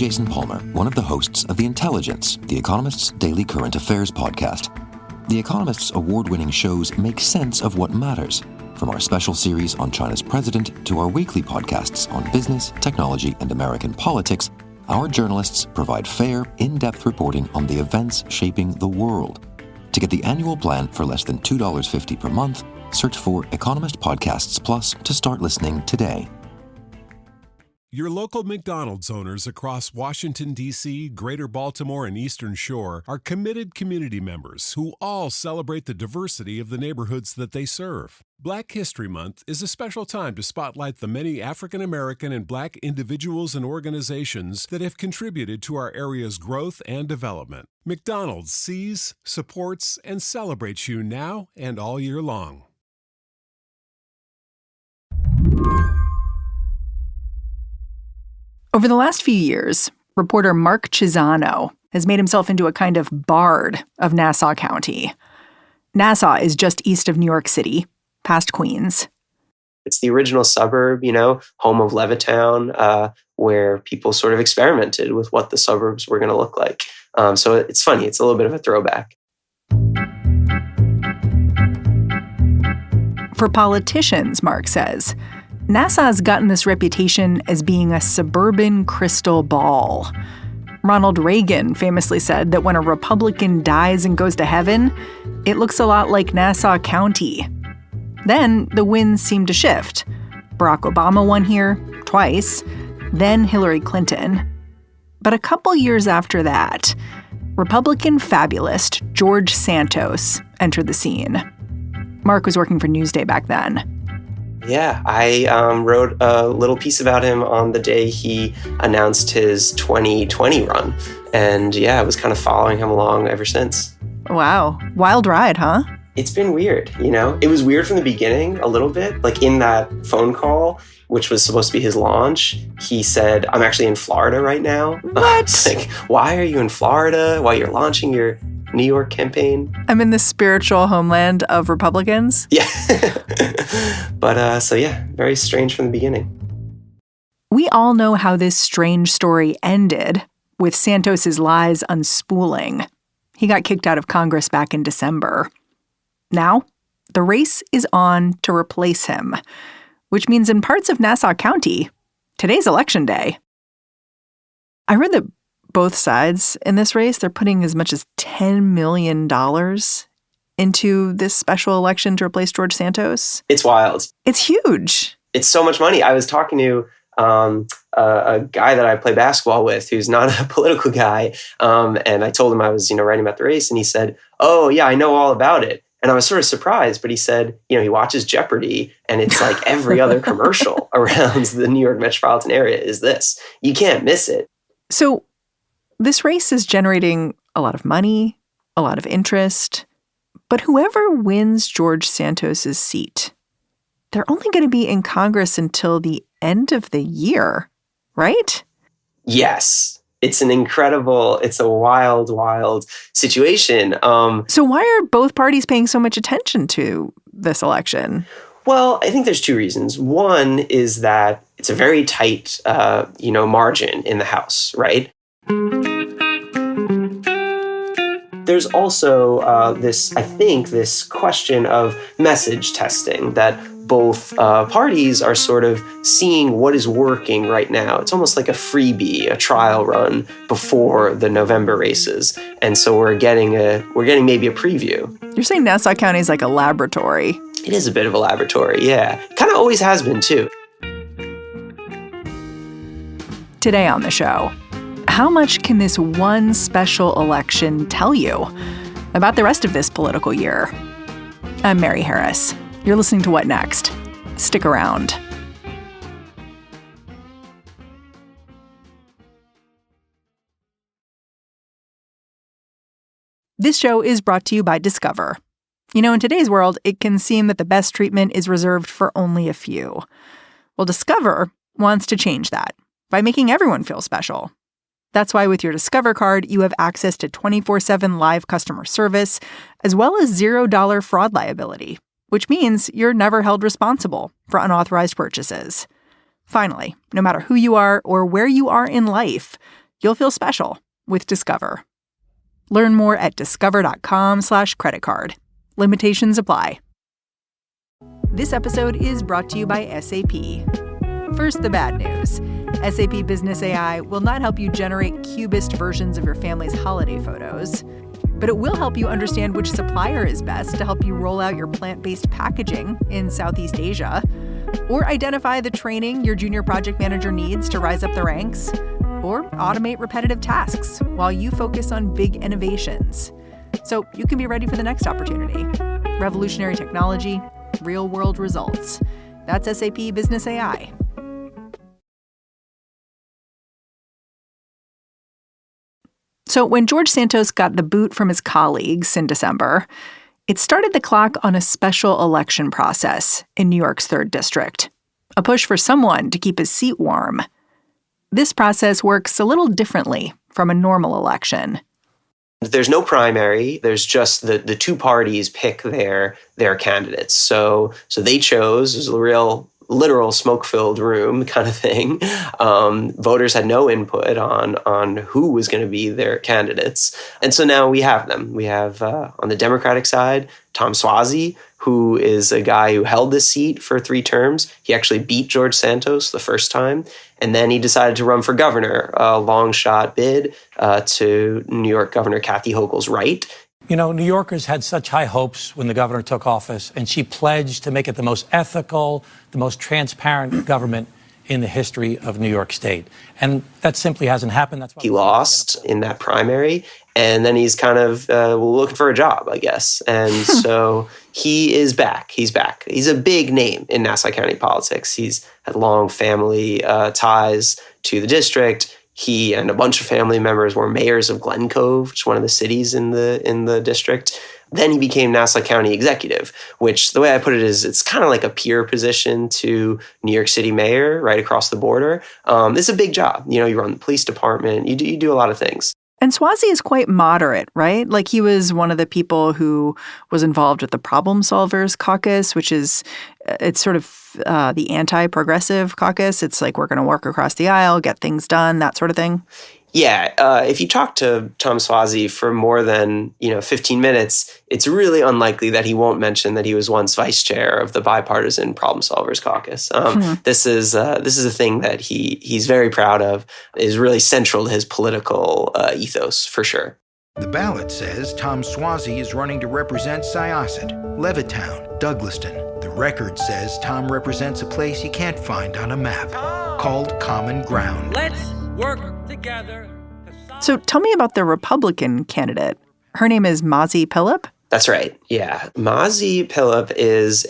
Jason Palmer, one of the hosts of The Intelligence, The Economist's daily current affairs podcast. The Economist's award-winning shows make sense of what matters, from our special series on China's president to our weekly podcasts on business, technology, and American politics. Our journalists provide fair, in-depth reporting on the events shaping the world. To get the annual plan for less than $2.50 per month, search for Economist Podcasts Plus to start listening today. Your local McDonald's owners across Washington, D.C., Greater Baltimore, and Eastern Shore are committed community members who all celebrate the diversity of the neighborhoods that they serve. Black History Month is a special time to spotlight the many African American and Black individuals and organizations that have contributed to our area's growth and development. McDonald's sees, supports, and celebrates you now and all year long. Over the last few years, reporter Mark Chiusano has made himself into a kind of bard of Nassau County. Nassau is just east of New York City, past Queens. It's the original suburb, home of Levittown, where people sort of experimented with what the suburbs were going to look like. So it's funny. It's a little bit of a throwback. For politicians, Mark says, Nassau's gotten this reputation as being a suburban crystal ball. Ronald Reagan famously said that when a Republican dies and goes to heaven, it looks a lot like Nassau County. Then the winds seem to shift. Barack Obama won here twice, then Hillary Clinton. But a couple years after that, Republican fabulist George Santos entered the scene. Mark was working for Newsday back then. Yeah, I wrote a little piece about him on the day he announced his 2020 run. And yeah, I was kind of following him along ever since. Wow. Wild ride, huh? It's been weird, It was weird from the beginning a little bit. Like in that phone call, which was supposed to be his launch, he said, I'm actually in Florida right now. What? Like, why are you in Florida while you're launching your New York campaign? I'm in the spiritual homeland of Republicans. Yeah. But very strange from the beginning. We all know how this strange story ended, with Santos's lies unspooling. He got kicked out of Congress back in December. Now, the race is on to replace him, which means in parts of Nassau County, today's election day. I read that both sides in this race, they're putting as much as $10 million into this special election to replace George Santos. It's wild. It's huge. It's so much money. I was talking to a guy that I play basketball with who's not a political guy. And I told him I was, writing about the race. And he said, oh, yeah, I know all about it. And I was sort of surprised, but he said, he watches Jeopardy and it's like every other commercial around the New York metropolitan area is this. You can't miss it. So this race is generating a lot of money, a lot of interest. But whoever wins George Santos's seat, they're only going to be in Congress until the end of the year, right? Yes. It's a wild, wild situation. So why are both parties paying so much attention to this election? Well, I think there's two reasons. One is that it's a very tight, margin in the House, right? There's also this question of message testing that both parties are sort of seeing what is working right now. It's almost like a freebie, a trial run before the November races. And so we're getting maybe a preview. You're saying Nassau County is like a laboratory. It is a bit of a laboratory, yeah. Kind of always has been, too. Today on the show, how much can this one special election tell you about the rest of this political year? I'm Mary Harris. You're listening to What Next? Stick around. This show is brought to you by Discover. In today's world, it can seem that the best treatment is reserved for only a few. Well, Discover wants to change that by making everyone feel special. That's why with your Discover card, you have access to 24/7 live customer service, as well as $0 fraud liability, which means you're never held responsible for unauthorized purchases. Finally, no matter who you are or where you are in life, you'll feel special with Discover. Learn more at discover.com/creditcard. Limitations apply. This episode is brought to you by SAP. First, the bad news. SAP Business AI will not help you generate cubist versions of your family's holiday photos, but it will help you understand which supplier is best to help you roll out your plant-based packaging in Southeast Asia, or identify the training your junior project manager needs to rise up the ranks, or automate repetitive tasks while you focus on big innovations. So you can be ready for the next opportunity. Revolutionary technology, real-world results. That's SAP Business AI. So when George Santos got the boot from his colleagues in December, it started the clock on a special election process in New York's 3rd District, a push for someone to keep his seat warm. This process works a little differently from a normal election. There's no primary. There's just the two parties pick their candidates. So they chose, it was a real literal smoke-filled room kind of thing. Voters had no input on who was going to be their candidates. And so now we have them. We have, on the Democratic side, Tom Suozzi, who is a guy who held this seat for 3 terms. He actually beat George Santos the first time. And then he decided to run for governor, a long shot bid to New York Governor Kathy Hochul's right. You know, New Yorkers had such high hopes when the governor took office, and she pledged to make it the most ethical, the most transparent government in the history of New York State. And that simply hasn't happened. That's why he lost in that primary, and then he's kind of looking for a job, I guess. And so he is back. He's back. He's a big name in Nassau County politics. He's had long family ties to the district. He and a bunch of family members were mayors of Glen Cove, which is one of the cities in the district. Then he became Nassau County executive, which the way I put it is it's kind of like a peer position to New York City mayor right across the border. It's a big job. You know, you run the police department. You do a lot of things. And Suozzi is quite moderate, right? Like he was one of the people who was involved with the Problem Solvers Caucus, which is, it's sort of the anti-progressive caucus. It's like we're going to work across the aisle, get things done, that sort of thing. Yeah, if you talk to Tom Suozzi for more than 15 minutes, it's really unlikely that he won't mention that he was once vice chair of the bipartisan Problem Solvers Caucus. This is a thing that he's very proud of. Is really central to his political ethos for sure. The ballot says Tom Suozzi is running to represent Syosset, Levittown, Douglaston. The record says Tom represents a place you can't find on a map, called Common Ground. Let's work together. So tell me about the Republican candidate. Her name is Mazi Pilip? That's right. Yeah. Mazi Pilip is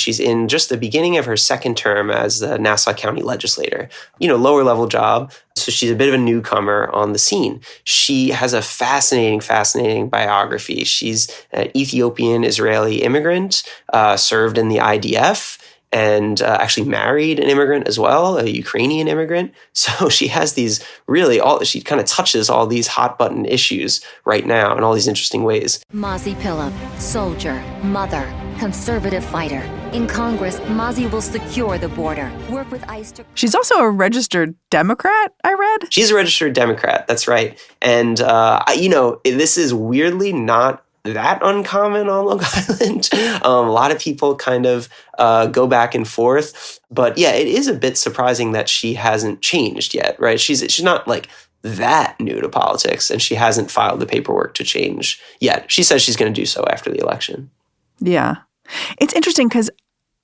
she's in just the beginning of her 2nd term as the Nassau County legislator, lower level job. So she's a bit of a newcomer on the scene. She has a fascinating biography. She's an Ethiopian Israeli immigrant, served in the IDF, and actually married an immigrant as well, a Ukrainian immigrant. So she has these she kind of touches all these hot button issues right now in all these interesting ways. Mazi Pilip, soldier, mother, conservative fighter. In Congress, Mazi will secure the border, work with ICE to... She's also a registered Democrat, I read. She's a registered Democrat, that's right. And, this is weirdly not that uncommon on Long Island. A lot of people kind of go back and forth. But yeah, it is a bit surprising that she hasn't changed yet, right? She's not like that new to politics, and she hasn't filed the paperwork to change yet. She says she's going to do so after the election. Yeah. It's interesting because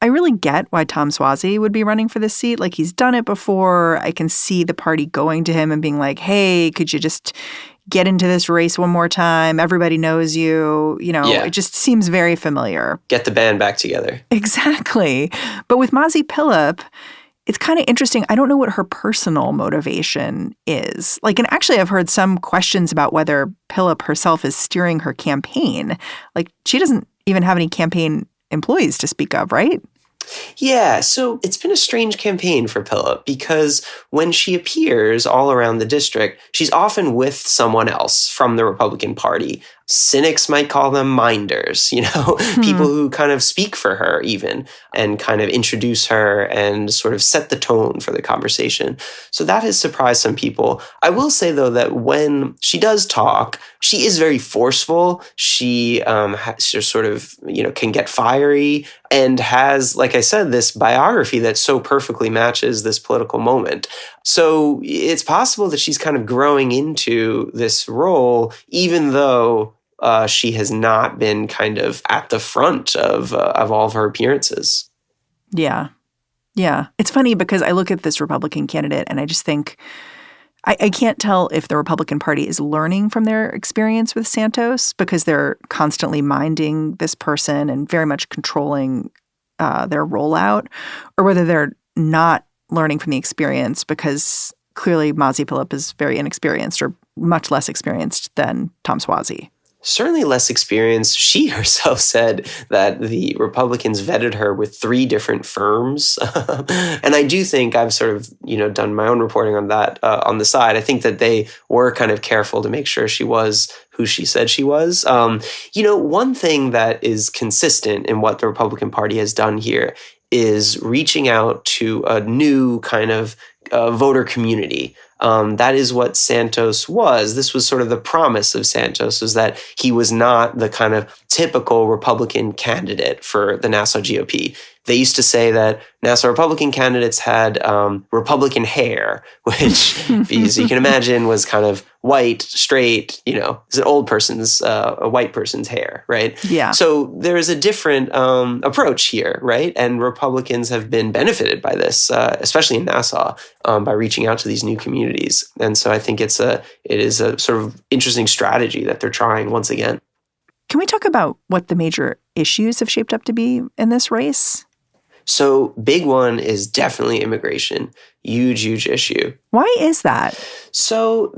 I really get why Tom Suozzi would be running for this seat. Like, he's done it before. I can see the party going to him and being like, hey, could you just get into this race one more time? Everybody knows you. It just seems very familiar. Get the band back together. Exactly. But with Mazi Pilip, it's kind of interesting. I don't know what her personal motivation is. Like, and actually I've heard some questions about whether Pilip herself is steering her campaign. Like, she doesn't even have any campaign employees to speak of, right? Yeah, so it's been a strange campaign for Pilip because when she appears all around the district, she's often with someone else from the Republican Party. cynics might call them minders, people who kind of speak for her even and kind of introduce her and sort of set the tone for the conversation. So that has surprised some people. I will say, though, that when she does talk, she is very forceful. She sort of, can get fiery and has, like I said, this biography that so perfectly matches this political moment. So it's possible that she's kind of growing into this role, even though she has not been kind of at the front of all of her appearances. Yeah. Yeah. It's funny because I look at this Republican candidate and I just think I can't tell if the Republican Party is learning from their experience with Santos because they're constantly minding this person and very much controlling their rollout, or whether they're not learning from the experience because clearly Mazi Philip is very inexperienced or much less experienced than Tom Suozzi. Certainly less experienced. She herself said that the Republicans vetted her with 3 different firms. And I do think I've sort of, done my own reporting on that on the side. I think that they were kind of careful to make sure she was who she said she was. One thing that is consistent in what the Republican Party has done here is reaching out to a new kind of voter community. That is what Santos was. This was sort of the promise of Santos, was that he was not the kind of typical Republican candidate for the Nassau GOP. They used to say that Nassau Republican candidates had Republican hair, which, as you can imagine, was kind of white, straight, it's an old person's, a white person's hair, right? Yeah. So there is a different approach here, right? And Republicans have been benefited by this, especially in Nassau, by reaching out to these new communities. And so I think it is a sort of interesting strategy that they're trying once again. Can we talk about what the major issues have shaped up to be in this race? So big one is definitely immigration. Huge, huge issue. Why is that? So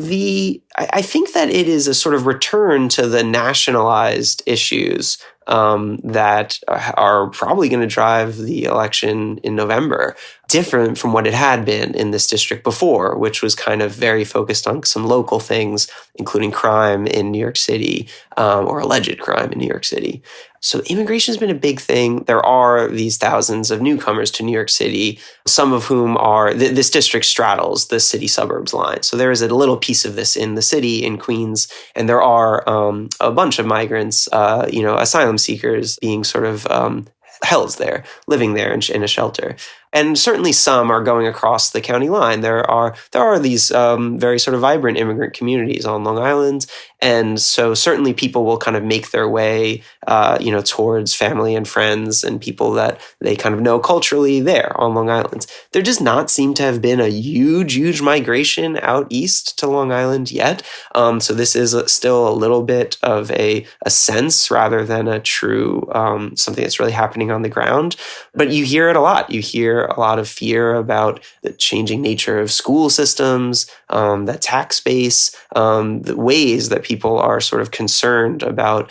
I think that it is a sort of return to the nationalized issues that are probably going to drive the election in November, different from what it had been in this district before, which was kind of very focused on some local things, including crime in New York City, or alleged crime in New York City. So immigration has been a big thing. There are these thousands of newcomers to New York City, some of whom are, this district straddles the city-suburbs line. So there is a little piece of this in the city, in Queens, and there are a bunch of migrants, asylum seekers being sort of held there, living there in a shelter. And certainly some are going across the county line. There are these very sort of vibrant immigrant communities on Long Island. And so certainly people will kind of make their way, towards family and friends and people that they kind of know culturally there on Long Island. There does not seem to have been a huge, huge migration out east to Long Island yet. So this is still a little bit of a sense rather than a true something that's really happening on the ground. But you hear it a lot. You hear a lot of fear about the changing nature of school systems, the tax base, the ways that people are sort of concerned about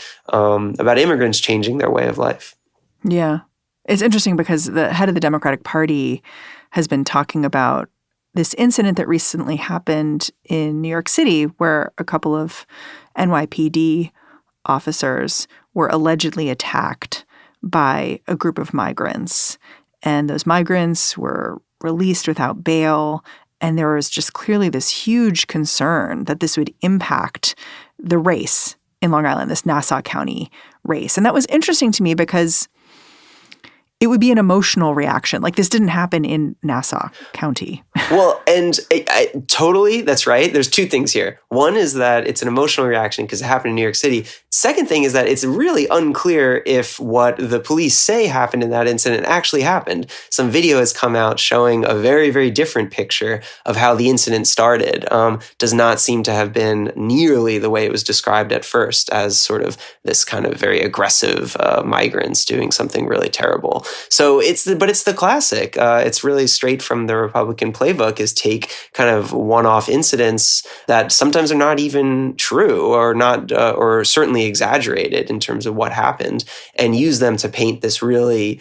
immigrants changing their way of life. Yeah. It's interesting because the head of the Democratic Party has been talking about this incident that recently happened in New York City where a couple of NYPD officers were allegedly attacked by a group of migrants. And those migrants were released without bail. And there was just clearly this huge concern that this would impact the race in Long Island, this Nassau County race. And that was interesting to me because it would be an emotional reaction. Like this didn't happen in Nassau County. Well, and I totally, that's right. There's 2 things here. One is that it's an emotional reaction because it happened in New York City. Second thing is that it's really unclear if what the police say happened in that incident actually happened. Some video has come out showing a very, very different picture of how the incident started. Does not seem to have been nearly the way it was described at first, as sort of this kind of very aggressive migrants doing something really terrible. So it's the classic. It's really straight from the Republican playbook, is take kind of one-off incidents that sometimes are not even true or not, or certainly exaggerated in terms of what happened, and use them to paint this really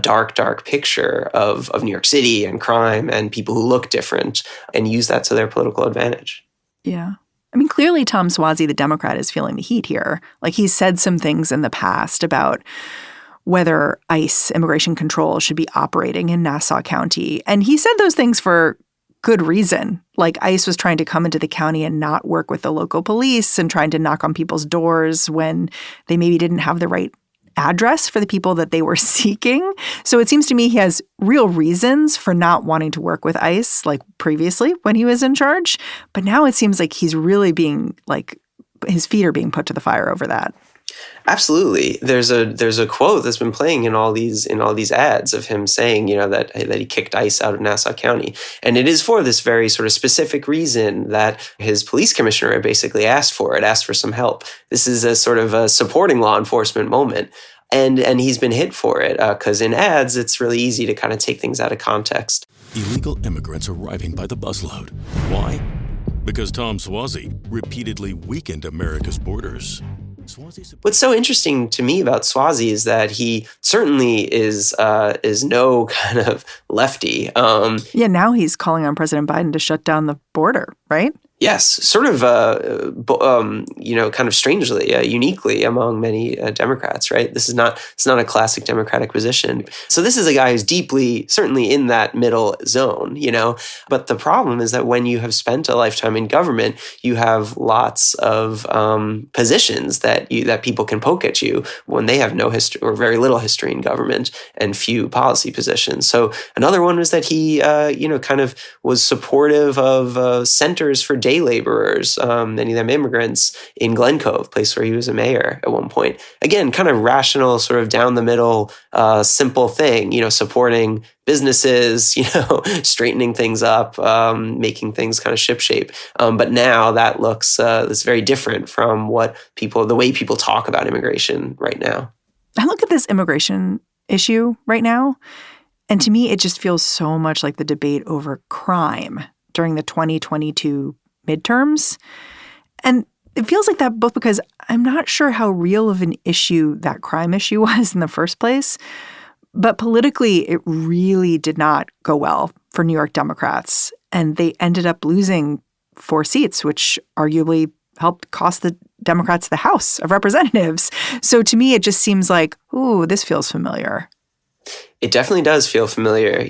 dark, dark picture of New York City and crime and people who look different, and use that to their political advantage. Yeah. I mean, clearly Tom Suozzi, the Democrat, is feeling the heat here. Like, he's said some things in the past about whether ICE immigration control should be operating in Nassau County. And he said those things for good reason. Like, ICE was trying to come into the county and not work with the local police and trying to knock on people's doors when they maybe didn't have the right address for the people that they were seeking. So it seems to me he has real reasons for not wanting to work with ICE, like previously when he was in charge. But now it seems like he's really being, like, his feet are being put to the fire over that. Absolutely. There's a quote that's been playing in all these ads of him saying, that he kicked ICE out of Nassau County. And it is for this very sort of specific reason that his police commissioner basically asked for some help. This is a sort of a supporting law enforcement moment. And he's been hit for it because in ads, it's really easy to kind of take things out of context. Illegal immigrants arriving by the busload. Why? Because Tom Suozzi repeatedly weakened America's borders. What's so interesting to me about Suozzi is that he certainly is no kind of lefty. Now he's calling on President Biden to shut down the border, right? Yes, sort of, kind of strangely, uniquely among many Democrats, right? It's not a classic Democratic position. So this is a guy who's deeply, certainly in that middle zone, But the problem is that when you have spent a lifetime in government, you have lots of positions that people can poke at you when they have no history or very little history in government and few policy positions. So another one was that he, kind of was supportive of centers for day laborers, many of them immigrants, in Glen Cove, place where he was a mayor at one point. Again, kind of rational, sort of down the middle, simple thing, supporting businesses, straightening things up, making things kind of shipshape. But now that looks that's very different from the way people talk about immigration right now. I look at this immigration issue right now, and to me, it just feels so much like the debate over crime during the 2022 midterms. And it feels like that both because I'm not sure how real of an issue that crime issue was in the first place. But politically, it really did not go well for New York Democrats. And they ended up losing 4 seats, which arguably helped cost the Democrats the House of Representatives. So to me, it just seems like, ooh, this feels familiar. It definitely does feel familiar,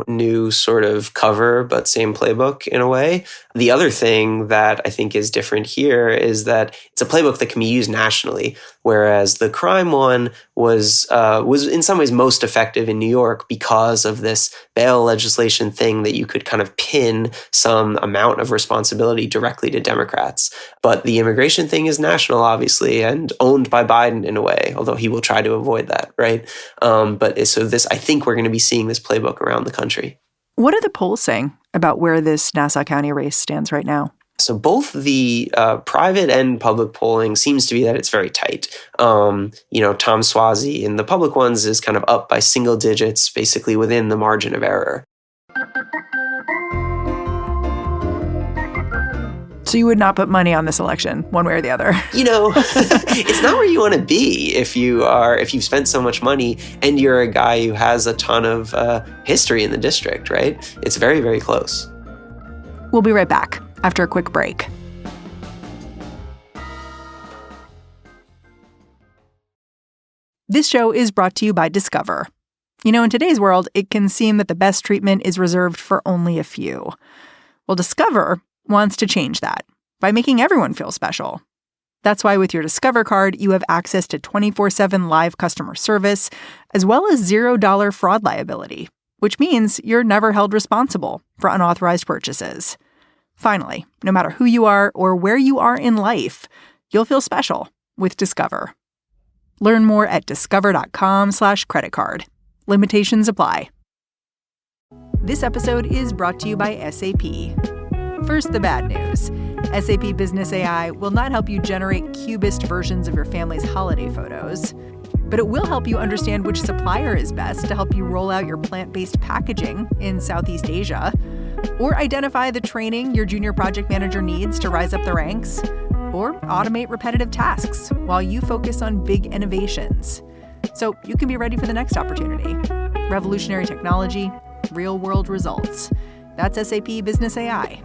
new sort of cover, but same playbook in a way. The other thing that I think is different here is that it's a playbook that can be used nationally, whereas the crime one was in some ways most effective in New York because of this bail legislation thing that you could kind of pin some amount of responsibility directly to Democrats. But the immigration thing is national, obviously, and owned by Biden in a way, although he will try to avoid that, right? I think we're going to be seeing this playbook around the country. What are the polls saying about where this Nassau County race stands right now? So both the private and public polling seems to be that it's very tight. Tom Suozzi in the public ones is kind of up by single digits, basically within the margin of error. So you would not put money on this election, one way or the other? It's not where you want to be if you've spent so much money and you're a guy who has a ton of history in the district, right? It's very, very close. We'll be right back after a quick break. This show is brought to you by Discover. In today's world, it can seem that the best treatment is reserved for only a few. Well, Discover wants to change that by making everyone feel special. That's why with your Discover card, you have access to 24/7 live customer service, as well as $0 fraud liability, which means you're never held responsible for unauthorized purchases. Finally, no matter who you are or where you are in life, you'll feel special with Discover. Learn more at discover.com/creditcard. Limitations apply. This episode is brought to you by SAP. First, the bad news. SAP Business AI will not help you generate cubist versions of your family's holiday photos, but it will help you understand which supplier is best to help you roll out your plant-based packaging in Southeast Asia, or identify the training your junior project manager needs to rise up the ranks, or automate repetitive tasks while you focus on big innovations. So you can be ready for the next opportunity. Revolutionary technology, real-world results. That's SAP Business AI.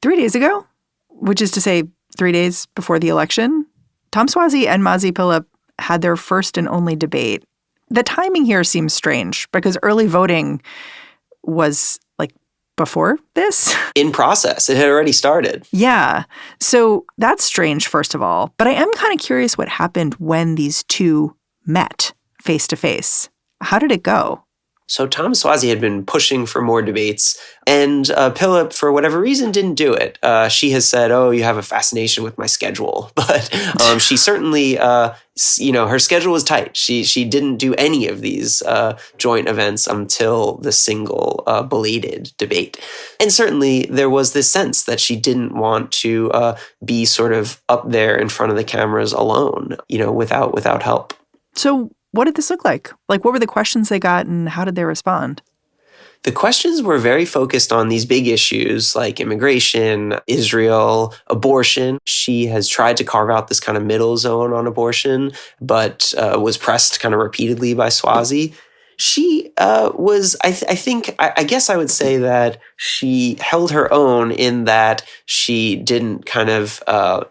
3 days ago, which is to say 3 days before the election, Tom Suozzi and Mazi Pilip had their first and only debate. The timing here seems strange because early voting was before this. In process. It had already started. Yeah. So that's strange, first of all. But I am kind of curious what happened when these two met face to face. How did it go? So Tom Suozzi had been pushing for more debates, and Pilip, for whatever reason, didn't do it. She has said, "Oh, you have a fascination with my schedule," but she certainly, her schedule was tight. She didn't do any of these joint events until the single belated debate, and certainly there was this sense that she didn't want to be sort of up there in front of the cameras alone, without help. So what did this look like? What were the questions they got and how did they respond? The questions were very focused on these big issues like immigration, Israel, abortion. She has tried to carve out this kind of middle zone on abortion, but was pressed kind of repeatedly by Suozzi. She was, I guess I would say that she held her own in that she didn't kind of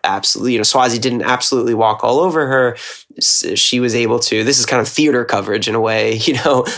absolutely, Suozzi didn't absolutely walk all over her. She was able to, this is kind of theater coverage in a way,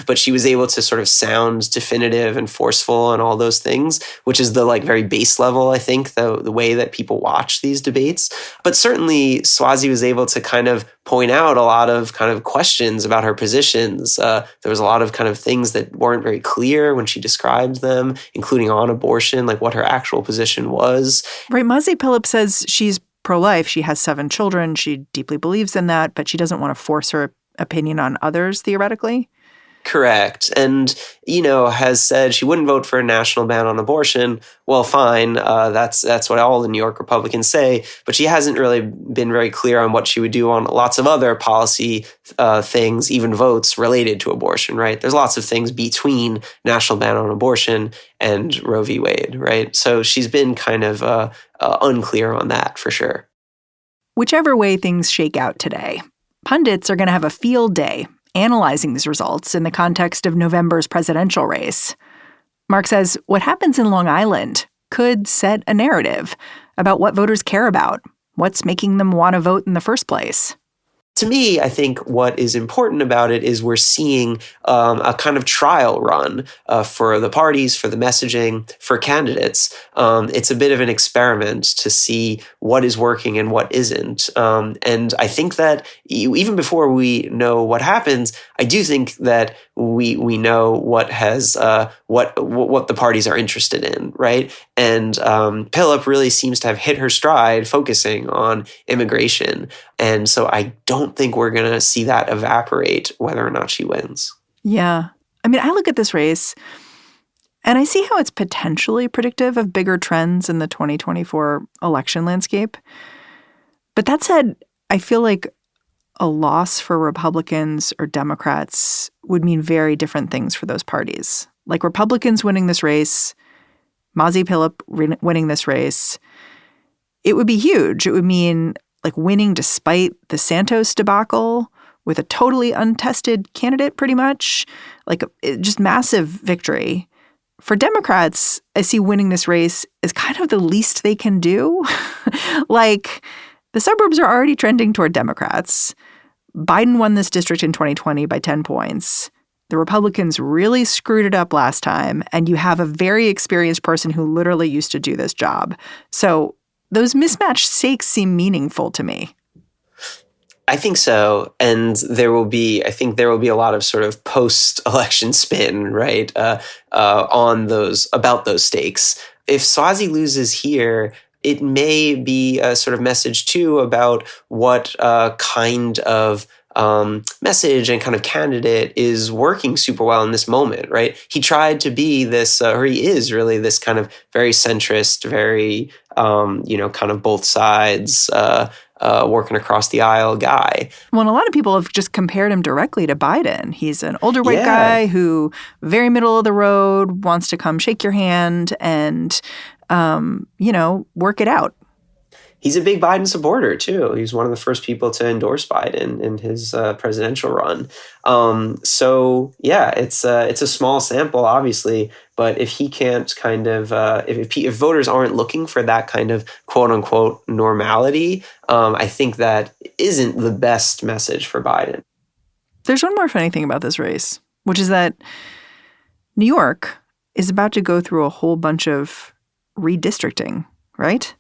but she was able to sort of sound definitive and forceful and all those things, which is the very base level, I think, the way that people watch these debates. But certainly Suozzi was able to kind of point out a lot of kind of questions about her positions. There was a lot of kind of things that weren't very clear when she described them, including on abortion, what her actual position was. Right. Mazi Pilip says she's pro-life. She has 7 children. She deeply believes in that, but she doesn't want to force her opinion on others, theoretically. Correct. And, has said she wouldn't vote for a national ban on abortion. Well, fine. That's what all the New York Republicans say. But she hasn't really been very clear on what she would do on lots of other policy things, even votes related to abortion, right? There's lots of things between national ban on abortion and Roe v. Wade, right? So she's been kind of unclear on that for sure. Whichever way things shake out today, pundits are going to have a field day analyzing these results in the context of November's presidential race. Mark says what happens in Long Island could set a narrative about what voters care about, what's making them want to vote in the first place. To me, I think what is important about it is we're seeing a kind of trial run for the parties, for the messaging, for candidates. It's a bit of an experiment to see what is working and what isn't. And I think that even before we know what happens, I do think that we know what has what the parties are interested in, right? And Pilip really seems to have hit her stride, focusing on immigration. And so I don't think we're going to see that evaporate whether or not she wins. Yeah. I mean, I look at this race and I see how it's potentially predictive of bigger trends in the 2024 election landscape. But that said, I feel like a loss for Republicans or Democrats would mean very different things for those parties. Republicans winning this race, Mazi Pilip winning this race, it would be huge. It would mean winning despite the Santos debacle with a totally untested candidate, pretty much, just massive victory. For Democrats, I see winning this race as kind of the least they can do. The suburbs are already trending toward Democrats. Biden won this district in 2020 by 10 points. The Republicans really screwed it up last time, and you have a very experienced person who literally used to do this job. So those mismatched stakes seem meaningful to me. I think so. And I think there will be a lot of sort of post-election spin, right, about those stakes. If Suozzi loses here, it may be a sort of message too about what kind of message and kind of candidate is working super well in this moment, right? He tried to be this, or he is really this kind of very centrist, very, kind of both sides, working across the aisle guy. Well, and a lot of people have just compared him directly to Biden. He's an older white guy who, very middle of the road, wants to come shake your hand and, work it out. He's a big Biden supporter, too. He was one of the first people to endorse Biden in his presidential run. It's a small sample, obviously. But if he can't kind of, if voters aren't looking for that kind of quote unquote normality, I think that isn't the best message for Biden. There's one more funny thing about this race, which is that New York is about to go through a whole bunch of redistricting, right?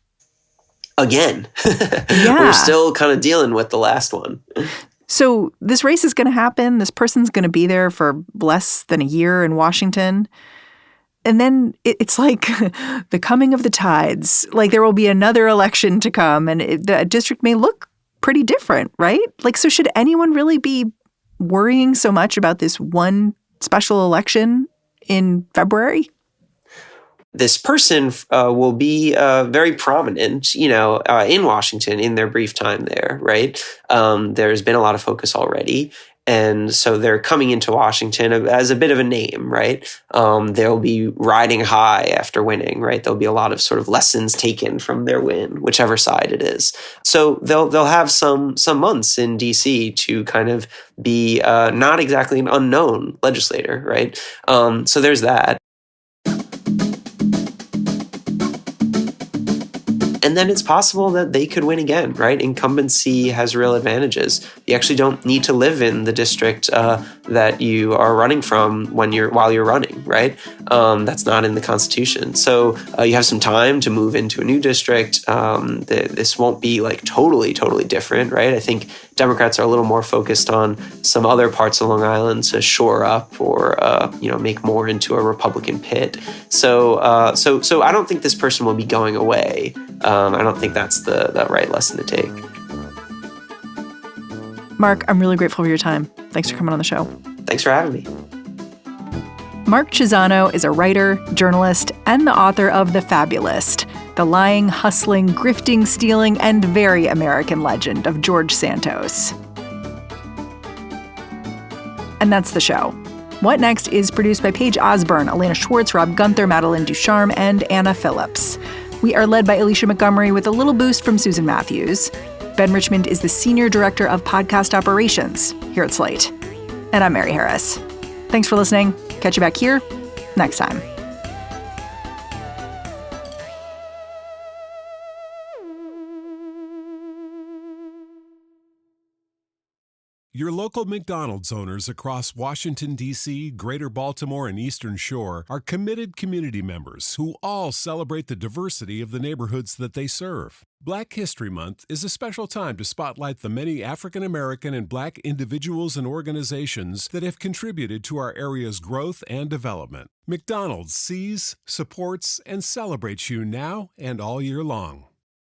Again. Yeah. We're still kind of dealing with the last one. So this race is going to happen. This person's going to be there for less than a year in Washington. And then it's like the coming of the tides. Like there will be another election to come and the district may look pretty different, right? Like, so should anyone really be worrying so much about this one special election in February? This person will be very prominent, in Washington in their brief time there, right? There's been a lot of focus already. And so they're coming into Washington as a bit of a name, right? They'll be riding high after winning, right? There'll be a lot of sort of lessons taken from their win, whichever side it is. So they'll have some months in D.C. to kind of be not exactly an unknown legislator, right? So there's that. And then it's possible that they could win again, right? Incumbency has real advantages. You actually don't need to live in the district that you are running from while you're running, right? That's not in the Constitution. So you have some time to move into a new district. This won't be like totally different, right? I think Democrats are a little more focused on some other parts of Long Island to shore up or make more into a Republican pit. So I don't think this person will be going away. I don't think that's the right lesson to take. Mark, I'm really grateful for your time. Thanks for coming on the show. Thanks for having me. Mark Chiusano is a writer, journalist, and the author of The Fabulist, the lying, hustling, grifting, stealing, and very American legend of George Santos. And that's the show. What Next is produced by Paige Osborne, Elena Schwartz, Rob Gunther, Madeline Ducharme, and Anna Phillips. We are led by Alicia Montgomery with a little boost from Susan Matthews. Ben Richmond is the Senior Director of Podcast Operations here at Slate. And I'm Mary Harris. Thanks for listening. Catch you back here next time. Your local McDonald's owners across Washington, D.C., Greater Baltimore, and Eastern Shore are committed community members who all celebrate the diversity of the neighborhoods that they serve. Black History Month is a special time to spotlight the many African American and Black individuals and organizations that have contributed to our area's growth and development. McDonald's sees, supports, and celebrates you now and all year long.